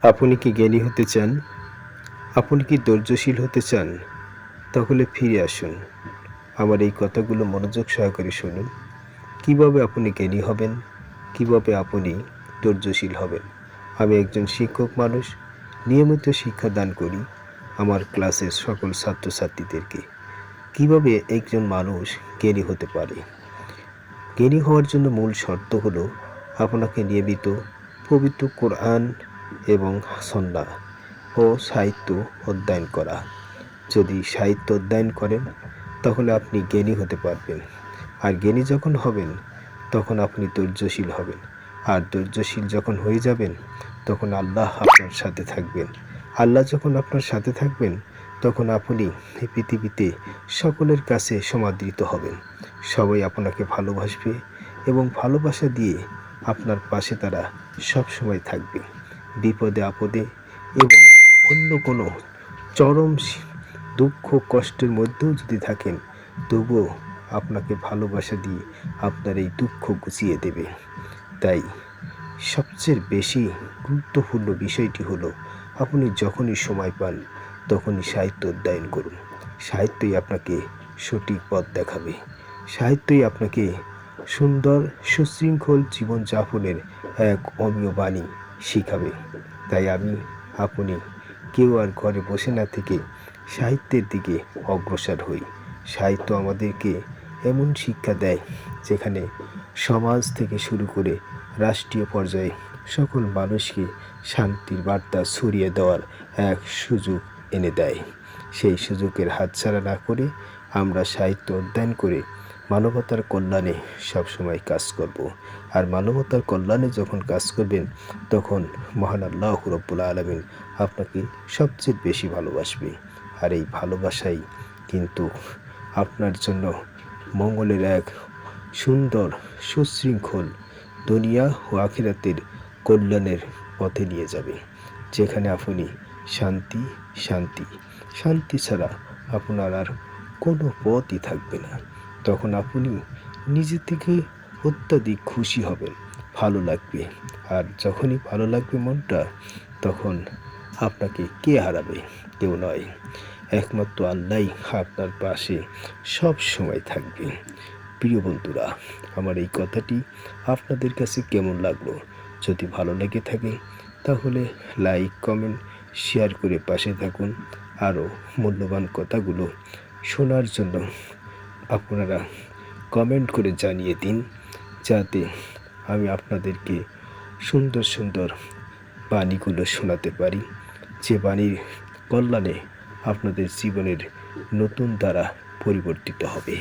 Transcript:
আপনি কি জ্ঞানী হতে চান? আপনি কি ধৈর্যশীল হতে চান? তাহলে ফিরে আসুন। আমার এই কথাগুলো মনোযোগ সহকারে শুনুন। কিভাবে আপনি জ্ঞানী হবেন? কিভাবে আপনি ধৈর্যশীল হবেন? আমি একজন শিক্ষক মানুষ, নিয়মিত শিক্ষাদান করি আমার ক্লাসের সকল ছাত্রছাত্রীদেরকে। কিভাবে একজন মানুষ জ্ঞানী হতে পারে? জ্ঞানী হওয়ার জন্য মূল শর্ত হলো আপনাকে নিয়মিত পবিত্র কোরআন এবং সুন্নাহ ও সাহিত্য অধ্যয়ন করা। যদি সাহিত্য অধ্যয়ন করেন তাহলে আপনি জ্ঞানী হতে পারবেন। আর জ্ঞানী যখন হবেন তখন আপনি ধৈর্যশীল হবেন। আর ধৈর্যশীল যখন হয়ে যাবেন তখন আল্লাহ আপনার সাথে থাকবেন। আল্লাহ যখন আপনার সাথে থাকবেন তখন আপনি এই পৃথিবীতে সকলের কাছে সমাদৃত হবেন। সবাই আপনাকে ভালোবাসবে এবং ভালোবাসা দিয়ে আপনার পাশে তারা সবসময় থাকবে। বিপদে আপদে এবং অন্য কোনো চরম দুঃখ কষ্টের মধ্যেও যদি থাকেন তবুও আপনাকে ভালোবাসা দিয়ে আপনার এই দুঃখ ঘুচিয়ে দেবে। তাই সবচেয়ে বেশি গুরুত্বপূর্ণ বিষয়টি হলো আপনি যখনই সময় পান তখনই সাহিত্য অধ্যয়ন করুন। সাহিত্যই আপনাকে সঠিক পথ দেখাবে। সাহিত্যই আপনাকে সুন্দর সুশৃঙ্খল জীবনযাপনের এক অমীয় বাণী শিখাবে। তাই আপনি কেউ আর ঘরে বসে না থেকে সাহিত্যের দিকে অগ্রসর হই। সাহিত্য আমাদেরকে এমন শিক্ষা দেয় যেখানে সমাজ থেকে শুরু করে রাষ্ট্রীয় পর্যায়ে সকল মানুষকে শান্তির বার্তা ছড়িয়ে দেওয়ার এক সুযোগ এনে দেয়। সেই সুযোগের হাতছাড়া না করে আমরা সাহিত্য অধ্যয়ন করে মানবতার কল্যাণে সবসময় কাজ করব। আর মানবতার কল্যাণে যখন কাজ করবেন তখন মহান আল্লাহ রাব্বুল আলামিন আপনাকে সবচেয়ে বেশি ভালোবাসবে। আর এই ভালোবাসাই কিন্তু আপনার জন্য মঙ্গলের এক সুন্দর সুশৃঙ্খল দুনিয়া ও আখিরাতের কল্যাণের পথে নিয়ে যাবে, যেখানে আপনি শান্তি শান্তি শান্তি ছাড়া আপনার আর কোনো পথই থাকবে না। তখন আপনি নিজে থেকে অত্যাধিক খুশি হবেন, ভালো লাগবে। আর যখনই ভালো লাগবে মনটা, তখন আপনাকে কে হারাবে? কেউ নয়, একমাত্র আল্লাহই আপনার পাশে সব সময় থাকবে। প্রিয় বন্ধুরা, আমার এই কথাটি আপনাদের কাছে কেমন লাগলো? যদি ভালো লেগে থাকে তাহলে লাইক কমেন্ট শেয়ার করে পাশে থাকুন। আরও মূল্যবান কথাগুলো শোনার জন্য আপনারা কমেন্ট করে জানিয়ে দিন, যাতে আমি আপনাদেরকে সুন্দর সুন্দর বাণীগুলো শোনাতে পারি, যে বাণীর কল্যাণে আপনাদের জীবনের নতুন ধারা পরিবর্তিত হবে।